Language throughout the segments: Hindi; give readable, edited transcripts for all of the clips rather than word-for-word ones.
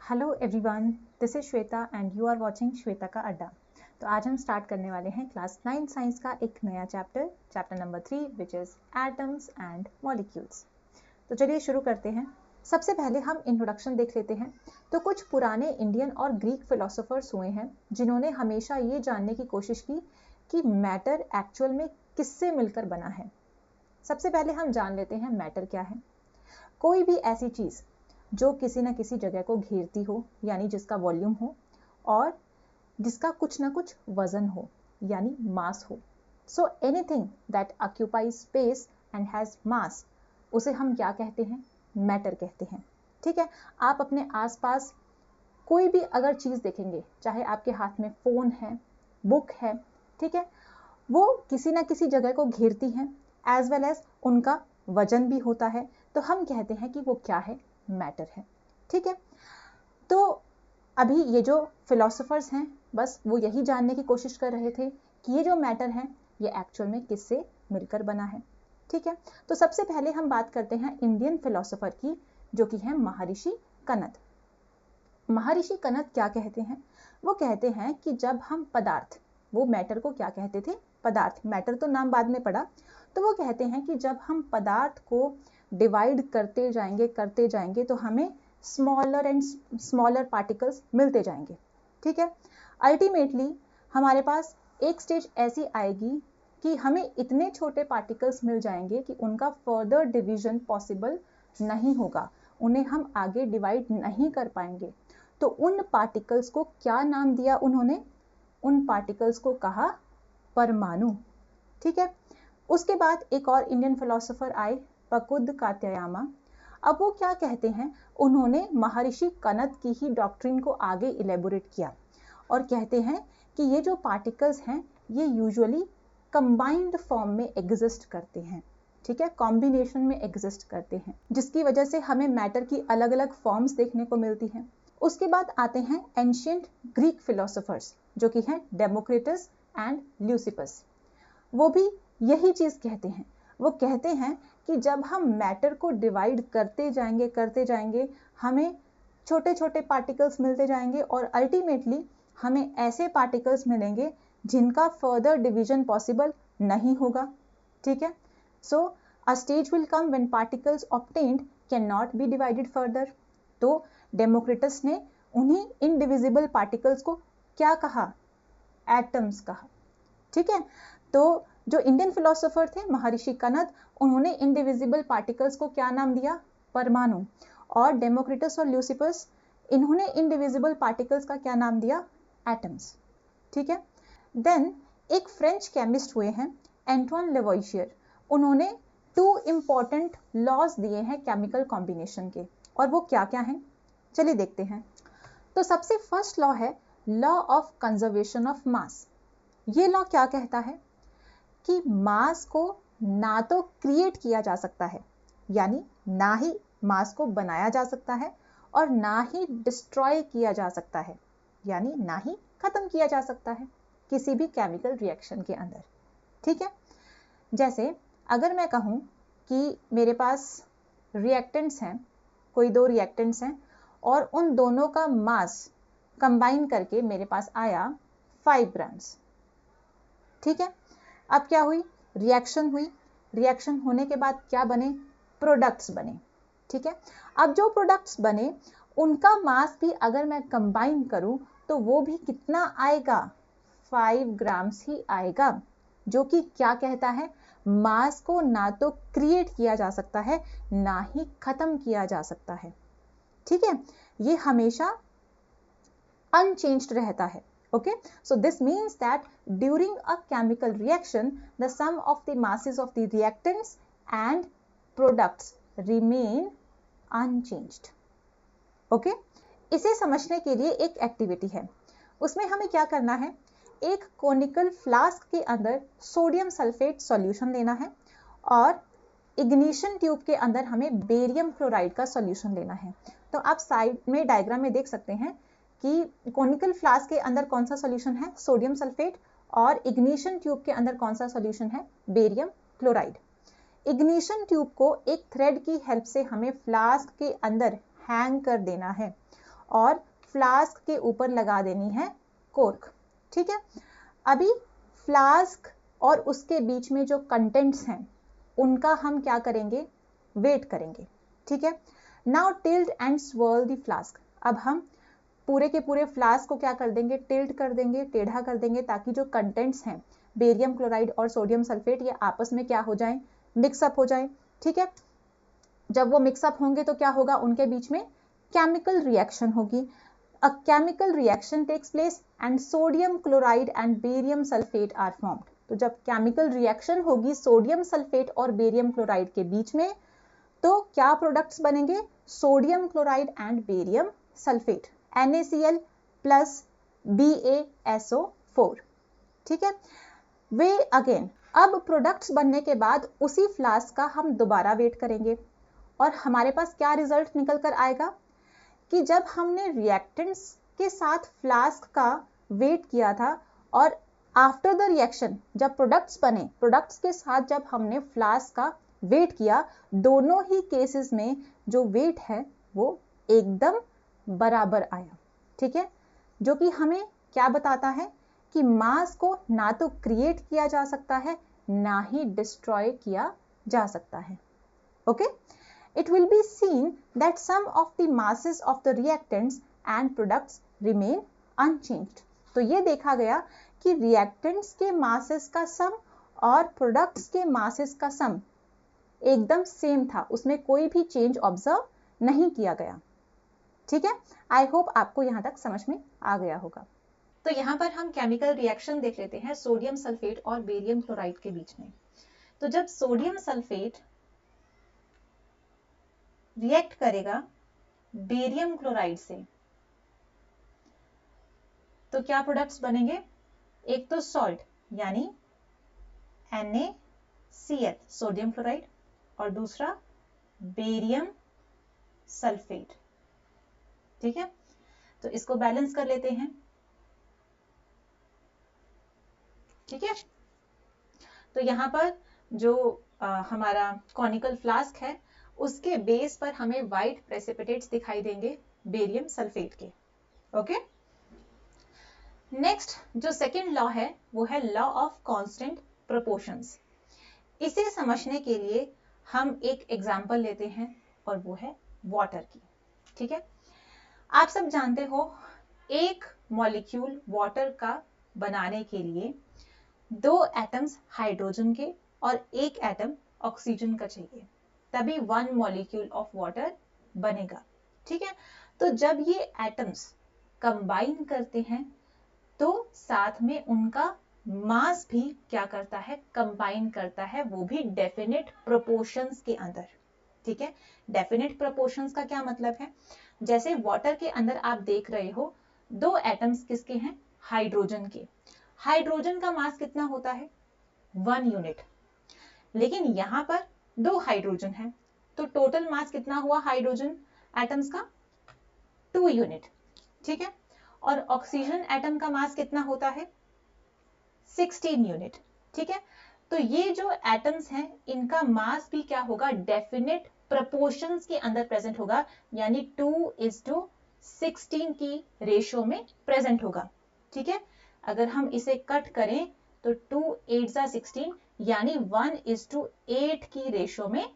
Hello everyone, this is Shweta and you are watching Shweta का अड्डा। तो आज हम स्टार्ट करने वाले हैं क्लास 9 साइंस का एक नया chapter number 3 which is atoms and molecules. तो चलिए शुरू करते हैं। सबसे पहले हम इंट्रोडक्शन देख लेते हैं। तो कुछ पुराने इंडियन और ग्रीक फिलोसोफर्स हुए हैं जिन्होंने हमेशा ये जानने की कोशिश की कि मैटर एक्चुअल में किससे मिलकर बना है। सबसे पहले हम जान लेते हैं मैटर क्या है। कोई भी ऐसी चीज जो किसी न किसी जगह को घेरती हो, यानी जिसका वॉल्यूम हो, और जिसका कुछ ना कुछ वजन हो, यानी मास हो। So anything that occupies space and has मास, उसे हम क्या कहते हैं? मैटर कहते हैं। ठीक है, आप अपने आसपास कोई भी अगर चीज देखेंगे, चाहे आपके हाथ में फोन है, बुक है, ठीक है, वो किसी ना किसी जगह को घेरती हैं, एज वेल एज उनका वजन भी होता है। तो हम कहते हैं कि वो क्या है? मैटर है। ठीक है, तो अभी ये जो फिलोसोफर्स हैं, बस वो यही जानने की कोशिश कर रहे थे कि ये जो मैटर है ये एक्चुअल में किससे मिलकर बना है। ठीक है, तो सबसे पहले हम बात करते हैं इंडियन फिलोसोफर की, जो कि है महर्षि कनद। महर्षि कनद क्या कहते हैं? वो कहते हैं कि जब हम पदार्थ, वो मैटर को क्या कहते थे? पदार्थ। मैटर तो नाम बाद में पड़ा। तो वो कहते हैं कि जब हम पदार्थ को डिवाइड करते जाएंगे तो हमें स्मॉलर एंड स्मॉलर पार्टिकल्स मिलते जाएंगे। ठीक है, अल्टीमेटली हमारे पास एक स्टेज ऐसी आएगी कि हमें इतने छोटे पार्टिकल्स मिल जाएंगे कि उनका फर्दर डिवीजन पॉसिबल नहीं होगा, उन्हें हम आगे डिवाइड नहीं कर पाएंगे। तो उन पार्टिकल्स को क्या नाम दिया उन्होंने? उन पार्टिकल्स को कहा परमाणु। ठीक है, उसके बाद एक और इंडियन फिलोसोफर आए, पकुद्द कात्यायामा। अब वो क्या कहते हैं? उन्होंने महर्षि कनद की ही डॉक्ट्रिन को आगे इलेबोरेट किया और कहते हैं कि ये जो पार्टिकल्स हैं ये यूजुअली कंबाइंड फॉर्म में एग्जिस्ट करते हैं। ठीक है, कॉम्बिनेशन में एग्जिस्ट करते हैं, जिसकी वजह से हमें मैटर की अलग अलग फॉर्म्स देखने को मिलती हैं। उसके बाद आते हैं एंशिएंट ग्रीक फिलोसोफर्स, जो कि हैं डेमोक्रिटस एंड ल्यूसिपस। वो भी यही चीज कहते हैं। वो कहते हैं कि जब हम मैटर को डिवाइड करते जाएंगे हमें छोटे छोटे पार्टिकल्स मिलते जाएंगे और अल्टीमेटली हमें ऐसे पार्टिकल्स मिलेंगे जिनका फर्दर डिवीजन पॉसिबल नहीं होगा। ठीक है, so a stage will come when particles obtained can not be divided further. तो डेमोक्रिटस ने उन्हीं इनडिविजिबल पार्टिकल्स को क्या कहा? एटम्स कहा। ठीक है, तो जो इंडियन फिलोसोफर थे महर्षि कनद, उन्होंने इनडिविजिबल पार्टिकल्स को क्या नाम दिया? परमाणु। और डेमोक्रिटस और ल्यूसिपस, इन्होंने इनडिविजिबल पार्टिकल्स का क्या नाम दिया? एटम्स। ठीक है, देन एक फ्रेंच केमिस्ट हुए हैं एंटोine लेवोइशियर। उन्होंने 2 इंपॉर्टेंट लॉज दिए हैं केमिकल कॉम्बिनेशन के, और वो क्या क्या हैं? चलिए देखते हैं। तो सबसे फर्स्ट लॉ है law of conservation of mass. ये लॉ क्या कहता है कि मास को ना तो क्रिएट किया जा सकता है, यानी ना ही मास को बनाया जा सकता है, और ना ही डिस्ट्रॉय किया जा सकता है, यानी ना ही खत्म किया जा सकता है किसी भी केमिकल रिएक्शन के अंदर। ठीक है, जैसे अगर मैं कहूं कि मेरे पास रिएक्टेंट्स हैं, कोई 2 रिएक्टेंट्स हैं, और उन दोनों का मास कंबाइन करके मेरे पास आया 5 ग्राम्स। ठीक है, अब क्या हुई? रिएक्शन हुई। रिएक्शन होने के बाद क्या बने? प्रोडक्ट्स बने। ठीक है, अब जो प्रोडक्ट्स बने उनका मास भी अगर मैं कंबाइन करूं तो वो भी कितना आएगा? 5 ग्राम्स ही आएगा, जो कि क्या कहता है? मास को ना तो क्रिएट किया जा सकता है, ना ही खत्म किया जा सकता है। ठीक है, ये हमेशा अनचेंज्ड रहता है। Okay, so this means that during a chemical reaction, the sum of the masses of the reactants and products remain unchanged. Okay, इसे समझने के लिए एक एक्टिविटी है। उसमें हमें क्या करना है? एक कोनिकल फ्लास्क के अंदर सोडियम सल्फेट सॉल्यूशन लेना है और इग्निशन ट्यूब के अंदर हमें बेरियम क्लोराइड का सॉल्यूशन लेना है। तो आप साइड में डायग्राम में देख सकते हैं कि कोनिकल फ्लास्क के अंदर कौन सा सॉल्यूशन है? Sodium sulphate. और इग्निशन ट्यूब के अंदर कौन सा सॉल्यूशन है? Barium chloride. इग्निशन ट्यूब को एक थ्रेड की हेल्प से हमें फ्लास्क के अंदर हैंग कर देना है, और फ्लास्क के ऊपर लगा देनी है कोर्क। ठीक है, अभी फ्लास्क और उसके बीच में जो कंटेंट्स हैं उनका हम क्या करेंगे, वेट करेंगे। ठीक है, now tilt and swirl the flask. अब हम पूरे के पूरे फ्लास्क को क्या कर देंगे, टिल्ट कर देंगे, टेढ़ा कर देंगे, ताकि जो कंटेंट्स हैं बेरियम क्लोराइड और सोडियम सल्फेट ये आपस में क्या हो जाएं, मिक्सअप हो जाएं। ठीक है, जब वो मिक्सअप होंगे तो क्या होगा, उनके बीच में केमिकल रिएक्शन होगी। A chemical reaction takes place and sodium chloride and barium sulfate are formed. तो जब केमिकल रिएक्शन होगी सोडियम सल्फेट और बेरियम क्लोराइड के बीच में, तो क्या प्रोडक्ट्स बनेंगे, sodium chloride and barium sulphate, NaCl plus BaSO4। ठीक है, वे अगेन, अब प्रोडक्ट्स बनने के बाद उसी फ्लास्क का हम दोबारा वेट करेंगे और हमारे पास क्या रिजल्ट निकल कर आएगा कि जब हमने रिएक्टेंट्स के साथ फ्लास्क का वेट किया था और आफ्टर द रिएक्शन जब प्रोडक्ट्स बने, प्रोडक्ट्स के साथ जब हमने फ्लास्क का वेट किया, दोनों ही केसेस में जो वेट है वो एकदम बराबर आया। ठीक है, जो कि हमें क्या बताता है कि मास को ना तो क्रिएट किया जा सकता है ना ही डिस्ट्रॉय किया जा सकता है। Okay, it will be seen that some of the masses of the reactants and products remain unchanged. तो ये देखा गया कि reactants के masses का सम और products के masses का सम एकदम सेम था, उसमें कोई भी चेंज ऑब्जर्व नहीं किया गया। ठीक है, आई होप आपको यहां तक समझ में आ गया होगा। तो यहां पर हम केमिकल रिएक्शन देख लेते हैं सोडियम सल्फेट और बेरियम क्लोराइड के बीच में। तो जब सोडियम सल्फेट रिएक्ट करेगा बेरियम क्लोराइड से तो क्या प्रोडक्ट्स बनेंगे, एक तो सॉल्ट यानी NaCl सोडियम क्लोराइड और दूसरा बेरियम सल्फेट। ठीक है, तो इसको बैलेंस कर लेते हैं। ठीक है, तो यहां पर जो हमारा कॉनिकल फ्लास्क है उसके बेस पर हमें व्हाइट प्रेसिपिटेट्स दिखाई देंगे बेरियम सल्फेट के। ओके, नेक्स्ट जो सेकंड लॉ है वो है लॉ ऑफ कांस्टेंट प्रोपोर्शंस। इसे समझने के लिए हम एक एग्जांपल लेते हैं और वो है वाटर की। ठीक है, आप सब जानते हो एक मॉलिक्यूल वाटर का बनाने के लिए 2 एटम्स हाइड्रोजन के और 1 एटम ऑक्सीजन का चाहिए, तभी 1 मॉलिक्यूल ऑफ वाटर बनेगा। ठीक है, तो जब ये एटम्स कंबाइन करते हैं तो साथ में उनका मास भी क्या करता है, कंबाइन करता है, वो भी डेफिनेट प्रोपोर्शंस के अंदर। ठीक है, डेफिनेट प्रोपोर्शंस का क्या मतलब है, जैसे वाटर के अंदर आप देख रहे हो 2 एटम्स किसके हैं, हाइड्रोजन के। हाइड्रोजन का मास कितना होता है, 1 यूनिट, लेकिन यहां पर 2 हाइड्रोजन है तो टोटल मास कितना हुआ हाइड्रोजन एटम्स का, 2 यूनिट। ठीक है, और ऑक्सीजन एटम का मास कितना होता है, 16 यूनिट। ठीक है, तो ये जो एटम्स हैं इनका मास भी क्या होगा, डेफिनेट प्रोपोर्शंस के अंदर प्रेजेंट होगा, यानी 2:16 की रेशियो में प्रेजेंट होगा। ठीक है, अगर हम इसे कट करें तो 2 8 जा 16 यानी 1:8 की रेशियो में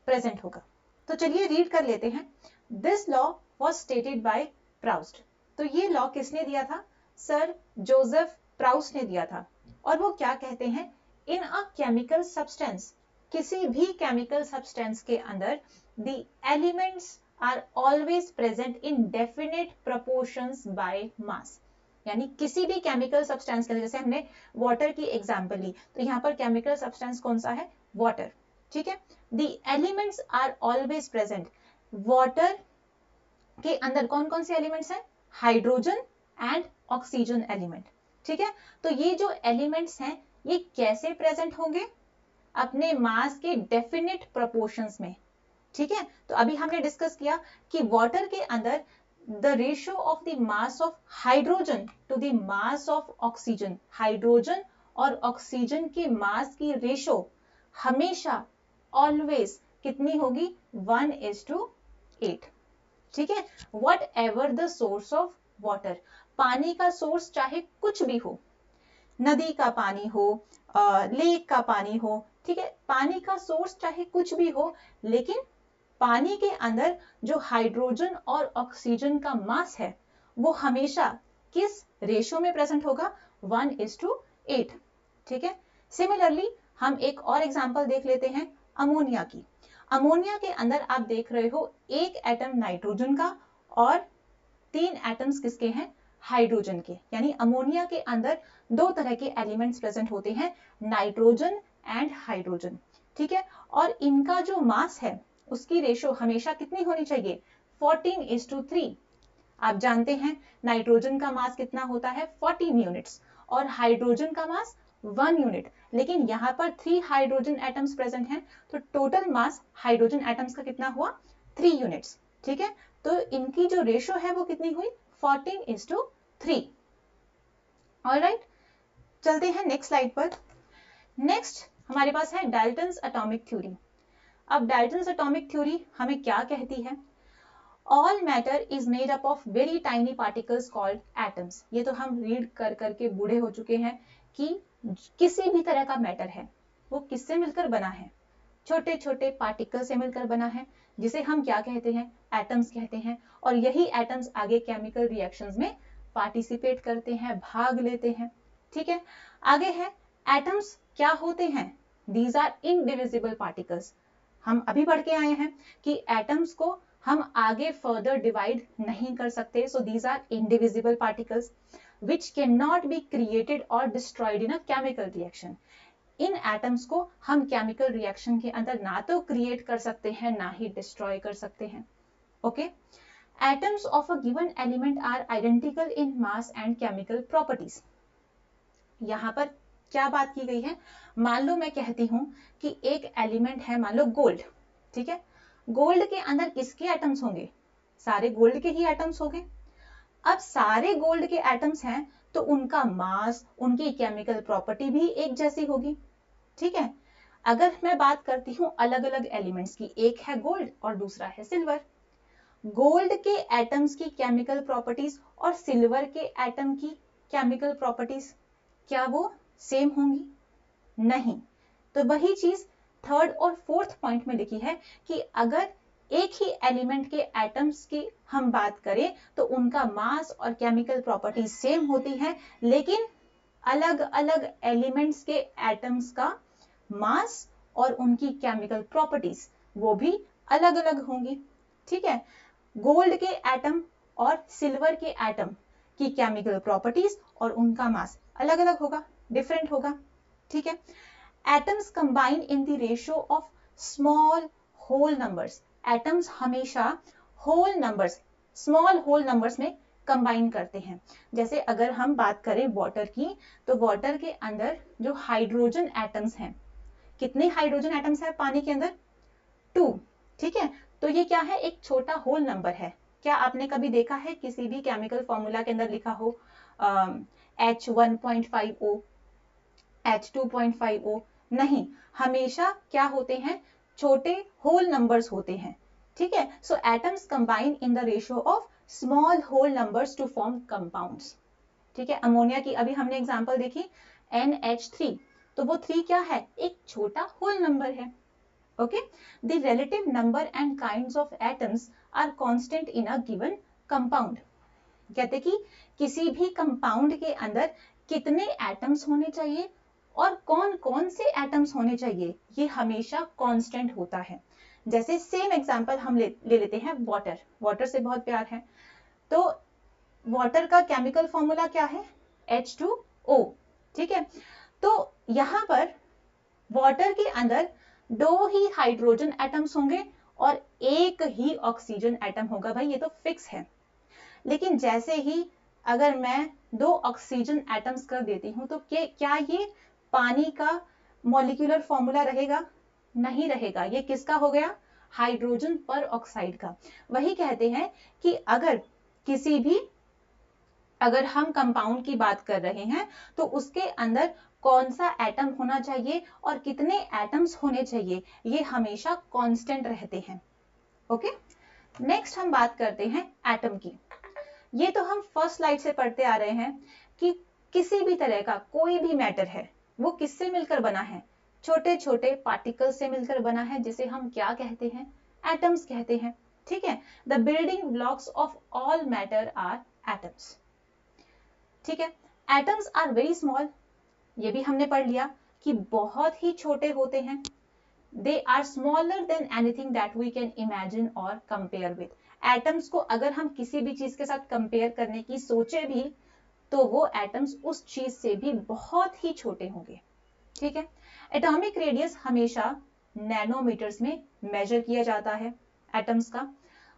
प्रेजेंट होगा। तो चलिए रीड कर लेते हैं। This law was stated by Proust. तो ये लॉ किसने दिया था, सर जोसेफ प्राउस्ट ने दिया था। और वो क्या कहते हैं, इन अ केमिकल सब्सटेंस, किसी भी केमिकल सब्सटेंस के अंदर the elements are always present in definite proportions by mass. यानी किसी भी केमिकल सब्सटेंस के अंदर, जैसे हमने वाटर की एग्जांपल ली, तो यहाँ पर केमिकल सब्सटेंस कौन सा है, वाटर। ठीक है, the elements are always present. Water के अंदर कौन कौन से एलिमेंट्स हैं, हाइड्रोजन एंड ऑक्सीजन एलिमेंट। ठीक है, तो ये जो एलिमेंट्स हैं ये कैसे प्रेजेंट होंगे, अपने मास के डेफिनेट प्रोपोर्शंस में। ठीक है, तो अभी हमने डिस्कस किया कि वाटर के अंदर the ratio of the mass of hydrogen to the mass of oxygen, hydrogen और ऑक्सीजन की मास की रेशो हमेशा ऑलवेज कितनी होगी, 1:8। ठीक है, what ever the source of water, पानी का सोर्स चाहे कुछ भी हो, नदी का पानी हो, लेक का पानी हो, ठीक है, पानी का सोर्स चाहे कुछ भी हो, लेकिन पानी के अंदर जो हाइड्रोजन और ऑक्सीजन का मास है वो हमेशा किस रेशो में प्रेजेंट होगा, 1:8। ठीक है, सिमिलरली हम एक और एग्जांपल देख लेते हैं अमोनिया की। अमोनिया के अंदर आप देख रहे हो एक एटम नाइट्रोजन का और 3 एटम्स किसके हैं, हाइड्रोजन के, यानी अमोनिया के अंदर 2 तरह के एलिमेंट्स प्रेजेंट होते हैं, नाइट्रोजन एंड हाइड्रोजन। ठीक है, और इनका जो मास है उसकी रेशो हमेशा कितनी होनी चाहिए, 14:3। आप जानते हैं नाइट्रोजन का मास कितना होता है, 14 यूनिट्स, और हाइड्रोजन का मास 1 यूनिट, लेकिन यहाँ पर 3 हाइड्रोजन एटम्स प्रेजेंट हैं, तो टोटल मास हाइड्रोजन एटम्स का कितना हुआ, 3 यूनिट्स। ठीक है, तो इनकी जो रेशो है वो कितनी हुई, 14:3। ऑलराइट, चलते हैं नेक्स्ट स्लाइड पर। नेक्स्ट हमारे पास है डाल्टन्स एटॉमिक थ्योरी। अब डाल्टन्स एटॉमिक थ्योरी हमें क्या कहती है, all matter is made up of very tiny particles called atoms. ये तो हम रीड कर करके बूढ़े हो चुके हैं कि किसी भी तरह का मैटर है वो किससे मिलकर बना है, छोटे छोटे पार्टिकल से मिलकर बना है, जिसे हम क्या कहते हैं, एटम्स कहते हैं, और यही एटम्स आगे केमिकल रिएक्शंस में पार्टिसिपेट करते हैं, भाग लेते हैं। ठीक है, आगे है एटम्स क्या होते हैं, दीज आर इनडिविजिबल पार्टिकल्स। हम अभी पढ़ के आए हैं कि एटम्स को हम आगे फर्दर डिवाइड नहीं कर सकते, so these are indivisible particles which can not be created और destroyed in a chemical reaction. इन एटम्स को हम केमिकल रिएक्शन के अंदर ना तो क्रिएट कर सकते हैं ना ही डिस्ट्रॉय कर सकते हैं। Okay, atoms of a given element are identical in mass and chemical properties. यहां पर क्या बात की गई है, मान लो मैं कहती हूं कि एक एलिमेंट है, मान लो गोल्ड। ठीक है, गोल्ड के अंदर किसके एटम्स होंगे, सारे गोल्ड के ही एटम्स होंगे। अब सारे गोल्ड के एटम्स हैं तो उनका मास, उनकी केमिकल प्रॉपर्टी भी एक जैसी होगी। ठीक है, अगर मैं बात करती हूँ अलग अलग एलिमेंट्स की, एक है गोल्ड और दूसरा है सिल्वर, गोल्ड के एटम्स की केमिकल प्रॉपर्टीज और सिल्वर के एटम की केमिकल प्रॉपर्टीज क्या वो सेम होंगी, नहीं। तो वही चीज थर्ड और फोर्थ पॉइंट में लिखी है कि अगर एक ही एलिमेंट के एटम्स की हम बात करें तो उनका मास और केमिकल प्रॉपर्टीज सेम होती है, लेकिन अलग अलग एलिमेंट्स के एटम्स का मास और उनकी केमिकल प्रॉपर्टीज वो भी अलग अलग होंगी। ठीक है, गोल्ड के एटम और सिल्वर के एटम की केमिकल प्रॉपर्टीज और उनका मास अलग अलग होगा, डिफरेंट होगा। ठीक है, atoms combine in the ratio of small whole numbers. Atoms हमेशा whole numbers, small whole numbers में कंबाइन करते हैं। जैसे अगर हम बात करें वाटर की, तो वाटर के अंदर जो हाइड्रोजन एटम्स हैं, कितने हाइड्रोजन एटम्स हैं पानी के अंदर, 2। ठीक है, तो ये क्या है, एक छोटा होल नंबर है। क्या आपने कभी देखा है किसी भी केमिकल फॉर्मूला के अंदर लिखा हो H1.5O, H2.5O, नहीं, हमेशा क्या होते हैं, छोटे होल नंबर्स होते हैं। ठीक है, so atoms combine in the ratio of small whole numbers to form compounds. ठीक है, अमोनिया की अभी हमने एग्जांपल देखी NH3, तो वो 3 क्या है, एक छोटा होल नंबर है। Okay, the relative number and kinds of atoms are constant in a given compound. कहते कि किसी भी कंपाउंड के अंदर कितने एटम्स होने चाहिए और कौन कौन से एटम्स होने चाहिए, ये हमेशा कांस्टेंट होता है। जैसे सेम एग्जांपल हम ले लेते हैं वाटर। वाटर से बहुत प्यार है, तो वाटर का केमिकल फॉर्मूला क्या है, H2O। ठीक है, तो यहां पर वाटर के अंदर 2 ही हाइड्रोजन एटम्स होंगे और एक ही ऑक्सीजन एटम होगा, भाई ये तो फिक्स है। लेकिन जैसे ही अगर मैं 2 ऑक्सीजन एटम्स कर देती हूं तो क्या ये पानी का मॉलिक्यूलर फॉर्मूला रहेगा, नहीं रहेगा। ये किसका हो गया, हाइड्रोजन पर ऑक्साइड का। वही कहते हैं कि अगर हम कंपाउंड की बात कर रहे हैं तो उसके अंदर कौन सा एटम होना चाहिए और कितने एटम्स होने चाहिए, ये हमेशा कांस्टेंट रहते हैं। ओके, नेक्स्ट हम बात करते हैं एटम की। ये तो हम फर्स्ट स्लाइड से पढ़ते आ रहे हैं कि किसी भी तरह का कोई भी मैटर है वो किससे मिलकर बना है, छोटे छोटे पार्टिकल्स से मिलकर बना है, जिसे हम क्या कहते हैं, एटम्स कहते हैं। ठीक है, the building blocks of all matter are atoms. ठीक है, एटम्स आर वेरी स्मॉल, ये भी हमने पढ़ लिया कि बहुत ही छोटे होते हैं। They are smaller than anything that we can imagine और कंपेयर विद। एटम्स को अगर हम किसी भी चीज के साथ कंपेयर करने की सोचे भी तो वो एटम्स उस चीज से भी बहुत ही छोटे होंगे। ठीक है, एटॉमिक रेडियस हमेशा नैनोमीटर्स में मेजर किया जाता है एटम्स का।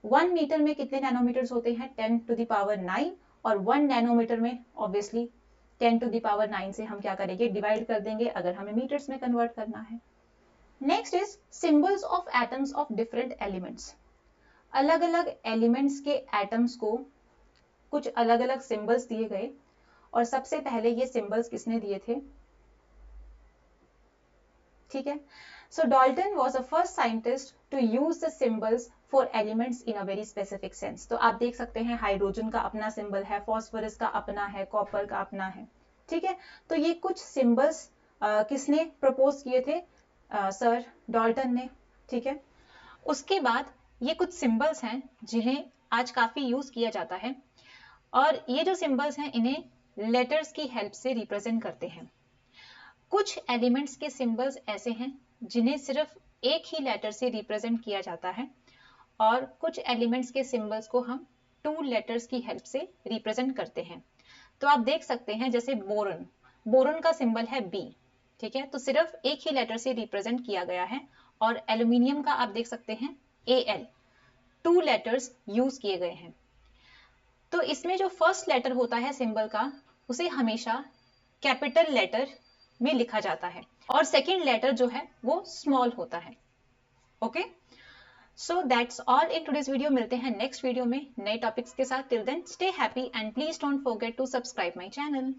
1 मीटर में कितने नैनोमीटर्स होते हैं, 10 टू द पावर 9, और 1 नैनोमीटर में ऑब्वियसली 10 टू द पावर 9 से हम क्या करेंगे, डिवाइड कर देंगे अगर हमें मीटर्स में कन्वर्ट करना है। Next is symbols of atoms of different elements. अलग अलग एलिमेंट्स के एटम्स को कुछ अलग अलग सिंबल्स दिए गए, और सबसे पहले ये सिंबल्स किसने दिए थे, ठीक है। So Dalton was the first scientist to use the symbols for elements in a very specific sense. तो आप देख सकते हैं हाइड्रोजन का अपना सिंबल है, फॉस्फोरस का अपना है, कॉपर का अपना है। ठीक है, तो ये कुछ सिंबल्स किसने प्रपोज किए थे, सर डाल्टन ने। ठीक है, उसके बाद ये कुछ सिंबल्स हैं जिन्हें आज काफी यूज किया जाता है, और ये जो सिंबल्स हैं इन्हें लेटर्स की हेल्प से रिप्रेजेंट करते हैं। कुछ एलिमेंट्स के सिंबल्स ऐसे हैं जिन्हें सिर्फ एक ही लेटर से रिप्रेजेंट किया जाता है, और कुछ एलिमेंट्स के सिंबल्स को हम 2 लेटर्स की हेल्प से रिप्रेजेंट करते हैं। तो आप देख सकते हैं जैसे बोरन, बोरन का सिंबल है B। ठीक है, तो सिर्फ एक ही लेटर से रिप्रेजेंट किया गया है। और एल्यूमिनियम का आप देख सकते हैं Al, 2 लेटर्स यूज किए गए हैं। तो इसमें जो फर्स्ट लेटर होता है सिंबल का, उसे हमेशा कैपिटल लेटर में लिखा जाता है, और सेकंड लेटर जो है वो स्मॉल होता है। Okay, so that's all in today's video. मिलते हैं नेक्स्ट वीडियो में नए टॉपिक्स के साथ। Till then stay happy and please don't forget to subscribe my channel.